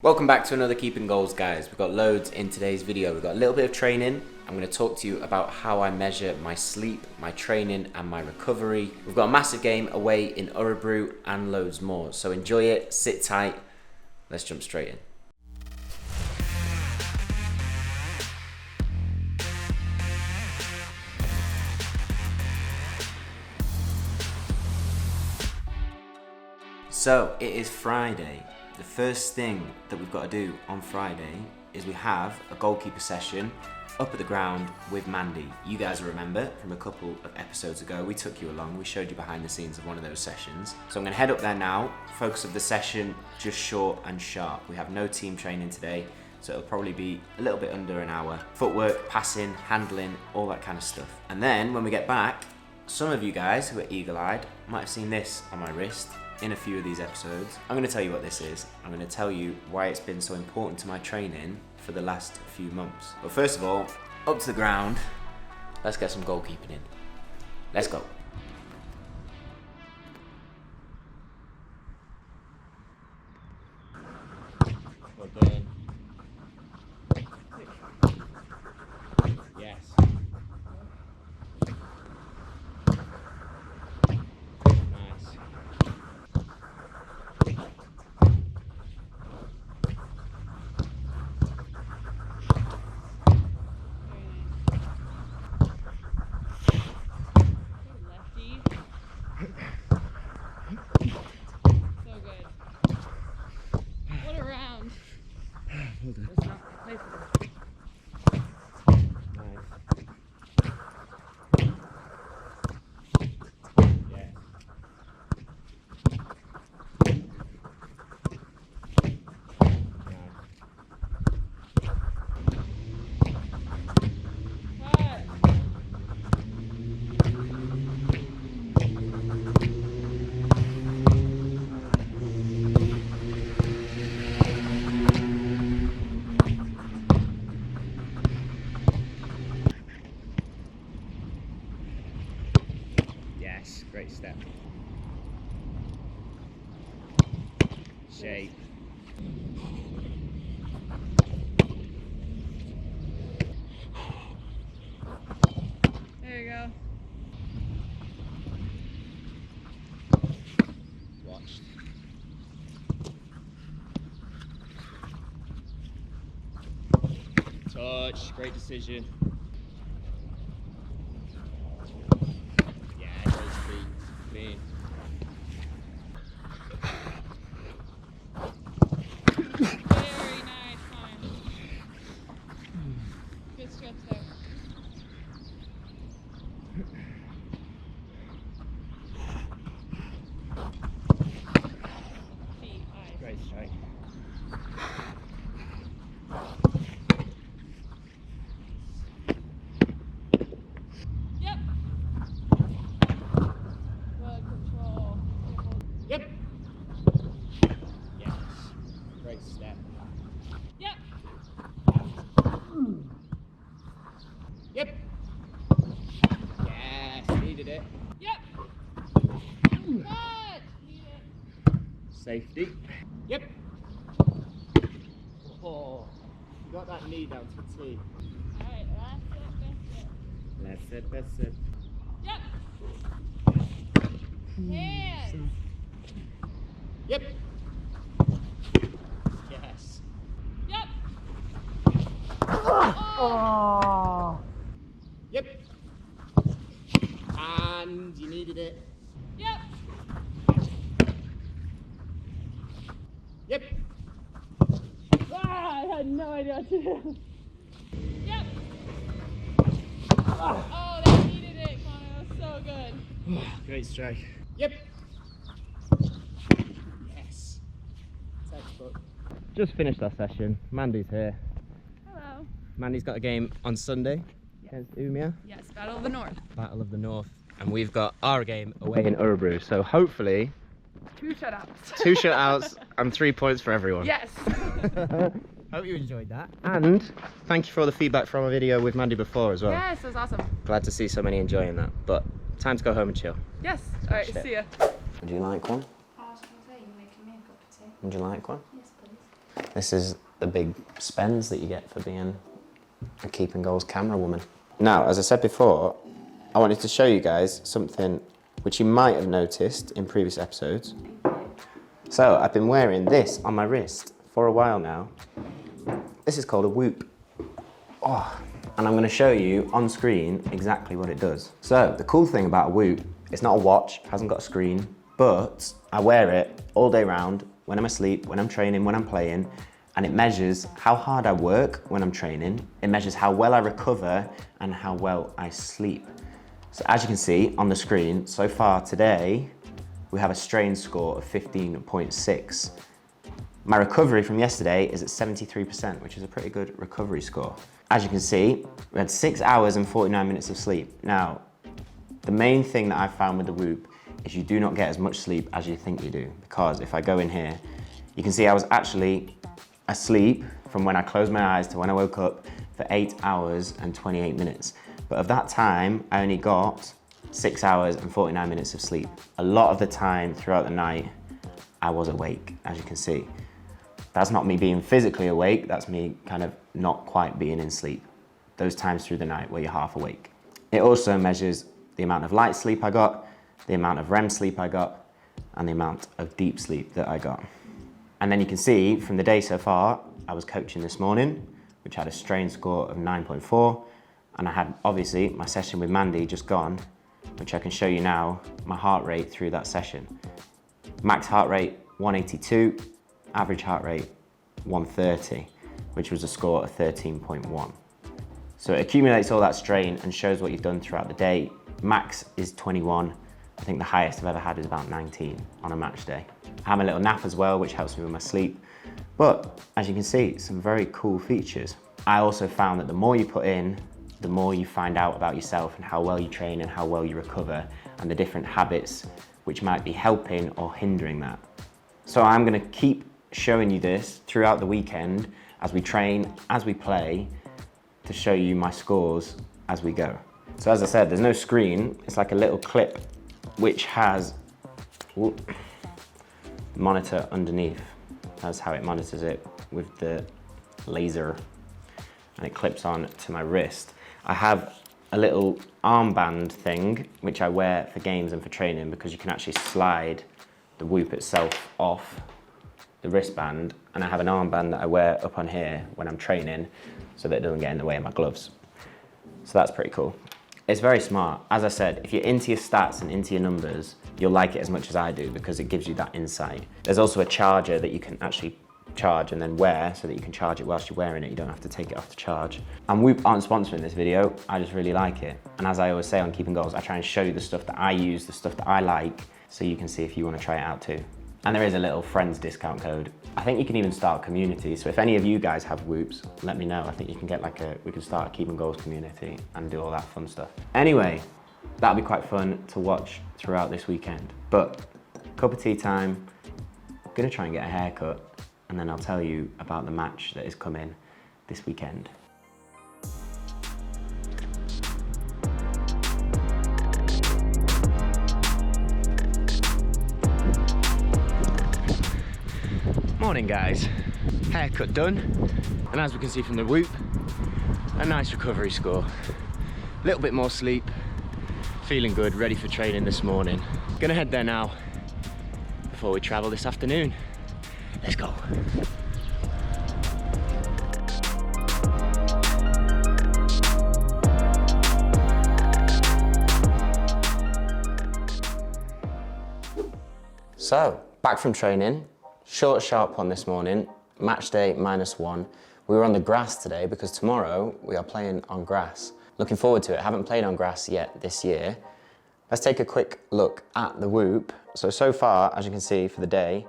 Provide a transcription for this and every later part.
Welcome back to another Keeping Goals, guys. We've got loads in today's video. We've got a little bit of training. I'm going to talk to you about how I measure my sleep, my training and my recovery. We've got a massive game away in Örebro and loads more. So enjoy it, sit tight. Let's jump straight in. So it is Friday. The first thing that we've got to do on Friday is we have a goalkeeper session up at the ground with Mandy. You guys remember from a couple of episodes ago, we took you along, we showed you behind the scenes of one of those sessions. So I'm going to head up there now. Focus of the session, just short and sharp. We have no team training today, so it'll probably be a little bit under an hour. Footwork, passing, handling, all that kind of stuff. And then when we get back, some of you guys who are eagle-eyed might have seen this on my wrist in a few of these episodes. I'm going to tell you what this is. I'm going to tell you why it's been so important to my training for the last few months. But first of all, up to the ground, let's get some goalkeeping in. Let's go. Well done. Yes. Let's not play for this. Nice. Yes. Yes, great step. Shape. There you go. Watched. Touch, great decision. Yeah, great speed, clean. Very nice, Conor. Good stretch there. Feet, eyes. Great strike. Yep. Good control. Yep. Yes. Great step. Yep. Yep. Yes, needed it. Yep. Good. Need it. Safety. Yep. Oh, you got that knee down to a T. Alright, that's it. That's it. Yep. Hands. Yep. Yes. Yep. Oh. Yep. And you needed it. Yep. Yep. Ah, I had no idea what to do. Yep. Oh, they needed it, Conor. That was so good. Great strike. Yep. Yes. Textbook. Just finished our session. Mandy's here. Hello. Mandy's got a game on Sunday against Umia. Yes, Battle of the North. Battle of the North. And we've got our game away in Örebro. So hopefully 2 shutouts. 2 shutouts and 3 points for everyone. Yes. Hope you enjoyed that. And thank you for all the feedback from our video with Mandy before as well. Yes, it was awesome. Glad to see so many enjoying that. But time to go home and chill. Yes. All right, Shit. see ya. Would you like one? I was going to say, you're making me a cup of tea. Would you like one? Yes, please. This is the big spends that you get for being a Keeping Goals camera woman. Now, as I said before, I wanted to show you guys something which you might have noticed in previous episodes. So I've been wearing this on my wrist for a while now. This is called a Whoop. Oh, and I'm going to show you on screen exactly what it does. So the cool thing about a Whoop, it's not a watch, hasn't got a screen, but I wear it all day round when I'm asleep, when I'm training, when I'm playing, and it measures how hard I work when I'm training. It measures how well I recover and how well I sleep. So as you can see on the screen, so far today, we have a strain score of 15.6. My recovery from yesterday is at 73%, which is a pretty good recovery score. As you can see, we had 6 hours and 49 minutes of sleep. Now, the main thing that I've found with the Whoop is you do not get as much sleep as you think you do, because if I go in here, you can see I was actually asleep from when I closed my eyes to when I woke up for 8 hours and 28 minutes. But of that time, I only got 6 hours and 49 minutes of sleep. A lot of the time throughout the night, I was awake, as you can see. That's not me being physically awake, that's me kind of not quite being in sleep. Those times through the night where you're half awake. It also measures the amount of light sleep I got, the amount of REM sleep I got, and the amount of deep sleep that I got. And then you can see from the day so far, I was coaching this morning, which had a strain score of 9.4, and I had obviously my session with Mandy just gone, which I can show you now, my heart rate through that session. Max heart rate 182, average heart rate 130, which was a score of 13.1. So it accumulates all that strain and shows what you've done throughout the day. Max is 21. I think the highest I've ever had is about 19 on a match day. I have a little nap as well, which helps me with my sleep. But as you can see, some very cool features. I also found that the more you put in, the more you find out about yourself and how well you train and how well you recover and the different habits which might be helping or hindering that. So I'm gonna keep showing you this throughout the weekend as we train, as we play, to show you my scores as we go. So as I said, there's no screen. It's like a little clip which has monitor underneath. That's how it monitors it with the laser, and it clips on to my wrist. I have a little armband thing which I wear for games and for training, because you can actually slide the Whoop itself off the wristband, and I have an armband that I wear up on here when I'm training so that it doesn't get in the way of my gloves. So that's pretty cool. It's very smart. As I said, if you're into your stats and into your numbers, you'll like it as much as I do, because it gives you that insight. There's also a charger that you can actually charge and then wear so that you can charge it whilst you're wearing it. You don't have to take it off to charge. And Whoop aren't sponsoring this video, I just really like it. And as I always say on Keeping Goals, I try and show you the stuff that I use, the stuff that I like, so you can see if you want to try it out too. And there is a little friends discount code. I think you can even start a community. So if any of you guys have Whoops, let me know. I think you can get we can start a Keeping Goals community and do all that fun stuff. Anyway, that'll be quite fun to watch throughout this weekend. But cup of tea time, I'm gonna try and get a haircut, and then I'll tell you about the match that is coming this weekend. Morning guys, haircut done, and as we can see from the Whoop, a nice recovery score. A little bit more sleep, feeling good, ready for training this morning. Gonna head there now before we travel this afternoon. Let's go. So, back from training. Short, sharp one this morning, match day -1. We were on the grass today because tomorrow we are playing on grass. Looking forward to it. Haven't played on grass yet this year. Let's take a quick look at the Whoop. So far, as you can see for the day,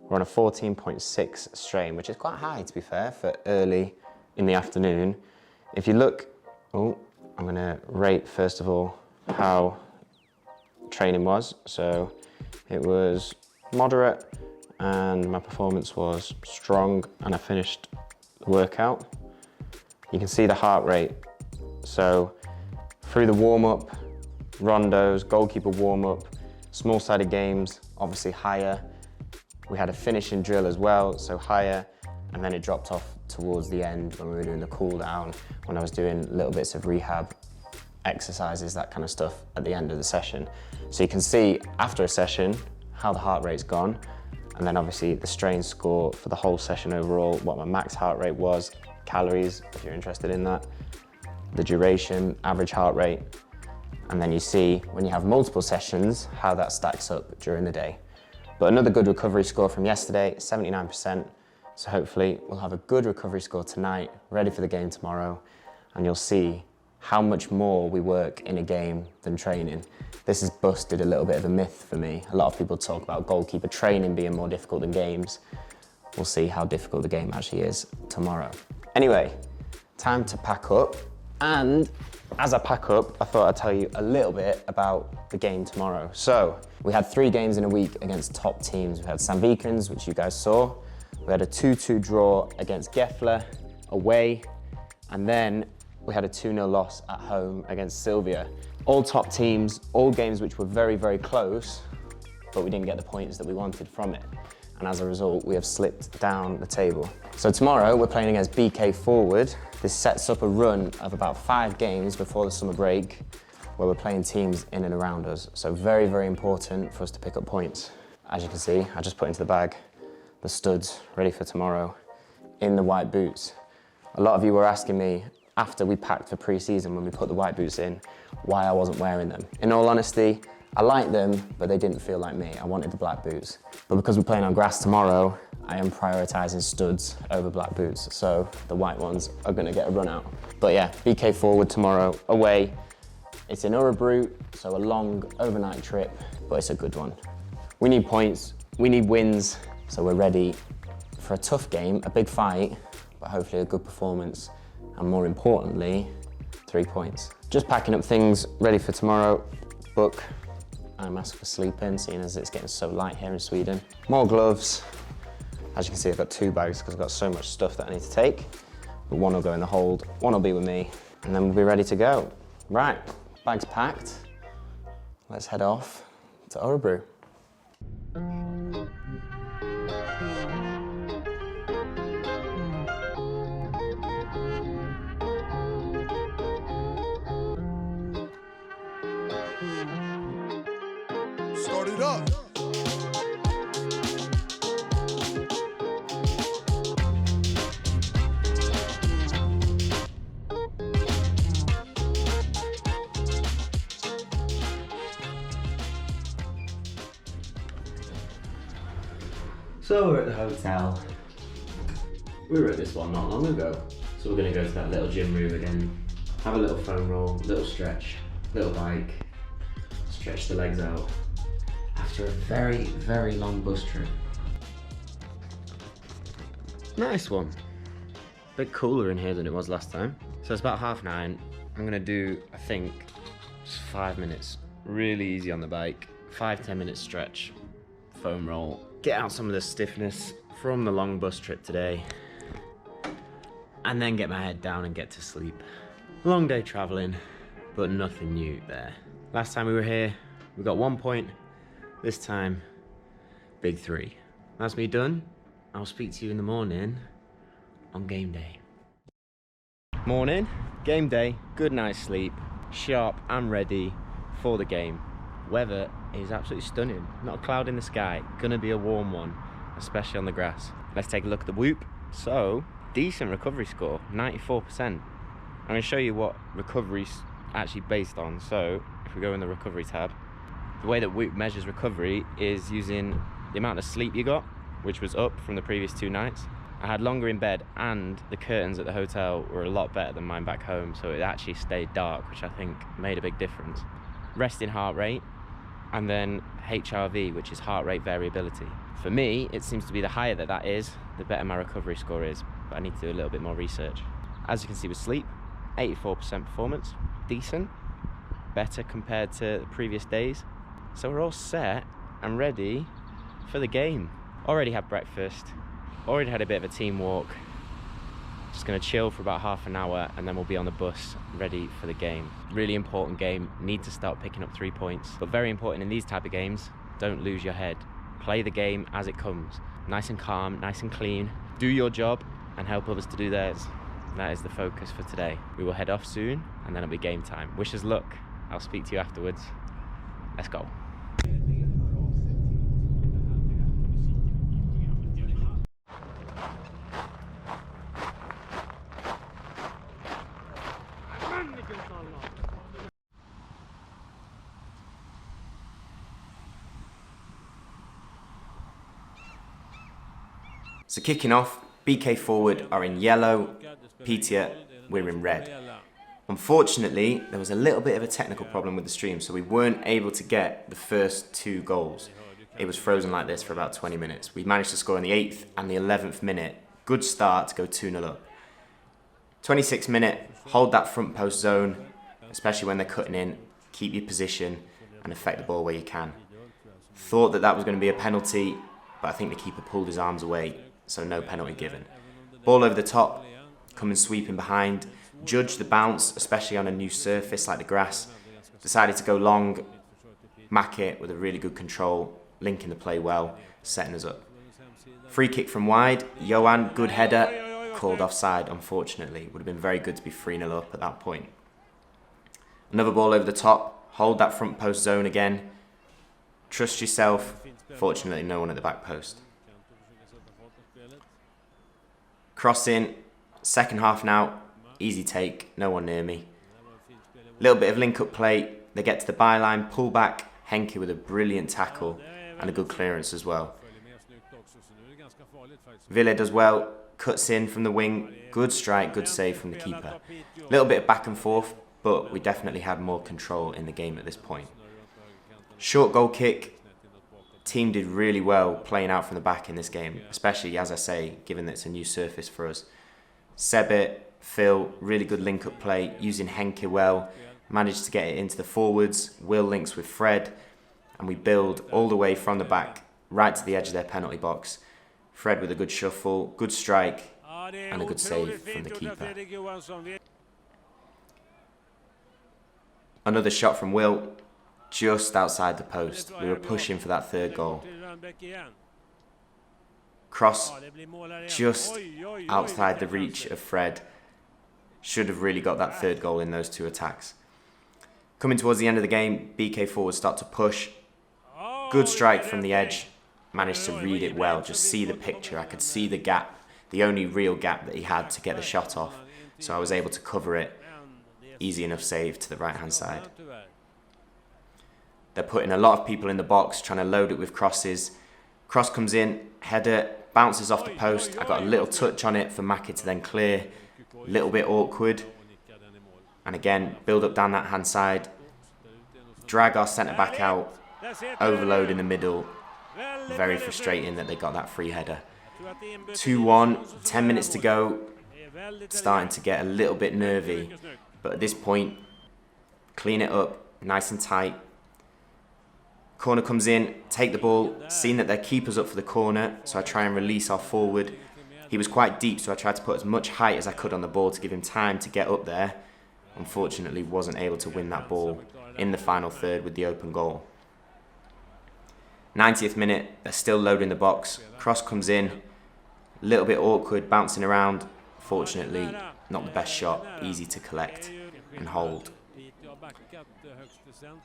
we're on a 14.6 strain, which is quite high to be fair for early in the afternoon. If you look, I'm gonna rate first of all how training was. So it was moderate, and my performance was strong, and I finished the workout. You can see the heart rate. So through the warm-up, rondos, goalkeeper warm-up, small-sided games, obviously higher. We had a finishing drill as well, so higher. and then it dropped off towards the end when we were doing the cool down, when I was doing little bits of rehab exercises, that kind of stuff at the end of the session. So you can see after a session how the heart rate's gone, and then obviously the strain score for the whole session overall, what my max heart rate was, calories, if you're interested in that, the duration, average heart rate, and then you see when you have multiple sessions how that stacks up during the day. But another good recovery score from yesterday, 79%. So hopefully we'll have a good recovery score tonight, ready for the game tomorrow, and you'll see how much more we work in a game than training. This has busted a little bit of a myth for me. A lot of people talk about goalkeeper training being more difficult than games. We'll see how difficult the game actually is tomorrow. Anyway, time to pack up. And as I pack up, I thought I'd tell you a little bit about the game tomorrow. So we had 3 games in a week against top teams. We had St. Vikens, which you guys saw. We had a 2-2 draw against Gefle away. And then we had a 2-0 loss at home against Sylvia. All top teams, all games which were very, very close, but we didn't get the points that we wanted from it. And as a result, we have slipped down the table. So tomorrow we're playing against BK Forward. This sets up a run of about 5 games before the summer break, where we're playing teams in and around us. So very, very important for us to pick up points. As you can see, I just put into the bag the studs ready for tomorrow in the white boots. A lot of you were asking me after we packed for pre-season, when we put the white boots in, why I wasn't wearing them. In all honesty, I like them, but they didn't feel like me. I wanted the black boots. But because we're playing on grass tomorrow, I am prioritizing studs over black boots, so the white ones are gonna get a run out. But yeah, BK Forward tomorrow, away. It's in Örebro, so a long overnight trip, but it's a good one. We need points, we need wins, so we're ready for a tough game, a big fight, but hopefully a good performance, and more importantly, 3 points. Just packing up things ready for tomorrow. Book, I'm asked for sleeping, seeing as it's getting so light here in Sweden. More gloves. As you can see, I've got 2 bags because I've got so much stuff that I need to take. But one will go in the hold, one will be with me, and then we'll be ready to go. Right, bags packed. Let's head off to Örebro. Start it up. So we're at the hotel. We were at this one not long ago. So we're gonna go to that little gym room again, have a little foam roll, little stretch, little bike, stretch the legs out after a very, very long bus trip. Nice one. Bit cooler in here than it was last time. So it's about 9:30. I'm gonna do, I think, just 5 minutes. Really easy on the bike. 5-10 minute stretch, foam roll. Get out some of the stiffness from the long bus trip today. And then get my head down and get to sleep. Long day traveling, but nothing new there. Last time we were here, we got 1 point. This time, big 3. That's me done. I'll speak to you in the morning on game day. Morning, game day, good night's sleep, sharp and ready for the game. Weather is absolutely stunning. Not a cloud in the sky, gonna be a warm one, especially on the grass. Let's take a look at the whoop. So, decent recovery score, 94%. I'm gonna show you what recovery's actually based on. So, if we go in the recovery tab, the way that Whoop measures recovery is using the amount of sleep you got, which was up from the previous 2 nights. I had longer in bed, and the curtains at the hotel were a lot better than mine back home, so it actually stayed dark, which I think made a big difference. Resting heart rate, and then HRV, which is heart rate variability. For me, it seems to be the higher that is, the better my recovery score is, but I need to do a little bit more research. As you can see with sleep, 84% performance, decent, better compared to the previous days. So we're all set and ready for the game. Already had breakfast, already had a bit of a team walk. Just gonna chill for about half an hour and then we'll be on the bus ready for the game. Really important game, need to start picking up 3 points. But very important in these type of games, don't lose your head. Play the game as it comes. Nice and calm, nice and clean. do your job and help others to do theirs. That is the focus for today. We will head off soon and then it'll be game time. Wish us luck. I'll speak to you afterwards. Let's go. So kicking off, BK forward are in yellow, Petia, we're in red. Unfortunately, there was a little bit of a technical problem with the stream, so we weren't able to get the first 2 goals. It was frozen like this for about 20 minutes. We managed to score in the 8th and the 11th minute. Good start to go 2-0 up. 26th minute, hold that front post zone, especially when they're cutting in, keep your position and affect the ball where you can. Thought that was going to be a penalty, but I think the keeper pulled his arms away, so no penalty given. Ball over the top, coming sweeping behind. Judge the bounce, especially on a new surface like the grass. Decided to go long, mack it with a really good control, linking the play well, setting us up. Free kick from wide, Johan, good header, called offside unfortunately. Would have been very good to be 3-0 up at that point. Another ball over the top, hold that front post zone again. Trust yourself, fortunately no one at the back post. Cross in, second half now, easy take, no one near me. Little bit of link-up play, they get to the byline, pull back, Henke with a brilliant tackle and a good clearance as well. Ville does well, cuts in from the wing, good strike, good save from the keeper. Little bit of back and forth, but we definitely had more control in the game at this point. Short goal kick, team did really well playing out from the back in this game, especially, as I say, given that it's a new surface for us. Sebe, Phil, really good link-up play, using Henke well, managed to get it into the forwards, Will links with Fred, and we build all the way from the back, right to the edge of their penalty box. Fred with a good shuffle, good strike, and a good save from the keeper. Another shot from Will, just outside the post. We were pushing for that 3rd goal. Cross just outside the reach of Fred. Should have really got that 3rd goal in those 2 attacks. Coming towards the end of the game, BK forwards start to push. Good strike from the edge. Managed to read it well, just see the picture. I could see the gap, the only real gap that he had to get the shot off. So I was able to cover it. Easy enough save to the right hand side. They're putting a lot of people in the box, trying to load it with crosses. Cross comes in, header, bounces off the post. I got a little touch on it for Maki to then clear. Little bit awkward. And again, build up down that hand side. Drag our centre back out. Overload in the middle. Very frustrating that they got that free header. 2-1, 10 minutes to go. Starting to get a little bit nervy. But at this point, clean it up, nice and tight. Corner comes in, take the ball, seeing that their keeper's up for the corner, so I try and release our forward. He was quite deep, so I tried to put as much height as I could on the ball to give him time to get up there. Unfortunately, wasn't able to win that ball in the final third with the open goal. 90th minute, they're still loading the box. Cross comes in, a little bit awkward, bouncing around. Fortunately, not the best shot, easy to collect and hold.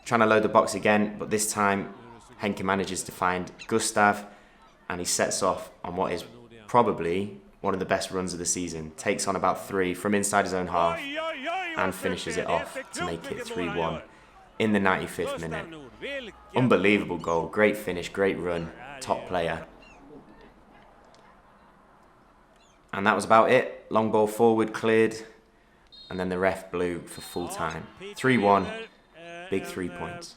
Trying to load the box again, but this time Henke manages to find Gustav and he sets off on what is probably one of the best runs of the season. Takes on about 3 from inside his own half and finishes it off to make it 3-1 in the 95th minute. Unbelievable goal, great finish, great run, top player. And that was about it. Long ball forward, cleared, and then the ref blew for full time. 3-1, big 3 points.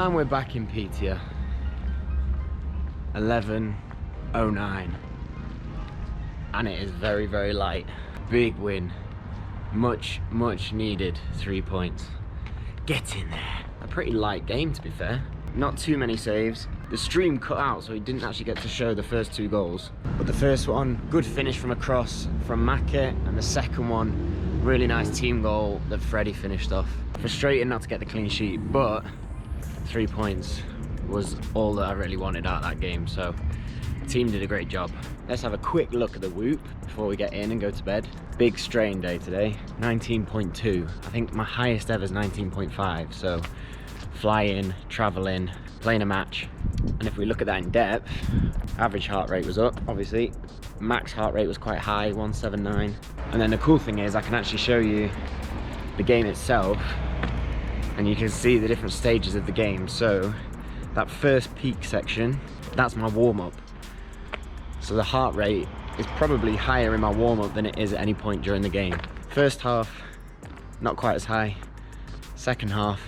And we're back in Petia. 11:09. And it is very, very light. Big win. Much needed 3 points. Get in there. A pretty light game, to be fair. Not too many saves. The stream cut out, so he didn't actually get to show the first 2 goals. But the first one, good finish from a cross from Maka, and the second one, really nice team goal that Freddie finished off. Frustrating not to get the clean sheet, but 3 points was all that I really wanted out of that game, so the team did a great job. Let's have a quick look at the whoop before we get in and go to bed. Big strain day today, 19.2. I think my highest ever is 19.5, so fly in, travel in, playing a match. And if we look at that in depth, average heart rate was up, obviously. Max heart rate was quite high, 179. And then the cool thing is I can actually show you the game itself, and you can see the different stages of the game. So that first peak section, that's my warm-up. So the heart rate is probably higher in my warm-up than it is at any point during the game. First half, not quite as high. Second half,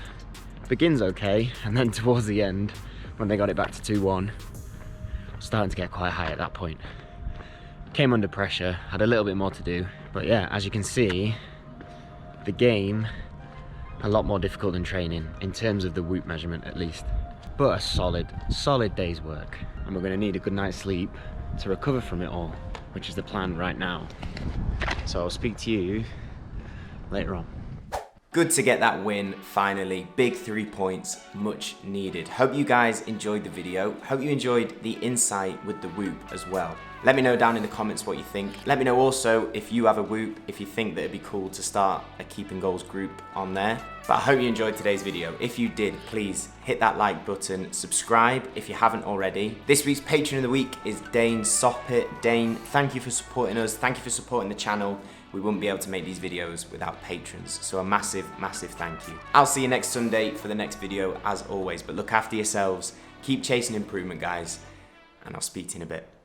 begins okay, and then towards the end, when they got it back to 2-1, starting to get quite high at that point. Came under pressure, had a little bit more to do, but yeah, as you can see, the game, a lot more difficult than training, in terms of the whoop measurement at least. But a solid day's work. And we're gonna need a good night's sleep to recover from it all, which is the plan right now. So I'll speak to you later on. Good to get that win finally. Big 3 points, much needed. Hope you guys enjoyed the video. Hope you enjoyed the insight with the whoop as well. Let me know down in the comments what you think. Let me know also if you have a whoop, if you think that it'd be cool to start a Keeping Goals group on there. But I hope you enjoyed today's video. If you did, please hit that like button, subscribe if you haven't already. This week's patron of the week is Dane Soppit. Dane, thank you for supporting us. Thank you for supporting the channel. We wouldn't be able to make these videos without patrons. So a massive thank you. I'll see you next Sunday for the next video as always, but look after yourselves. Keep chasing improvement, guys, and I'll speak to you in a bit.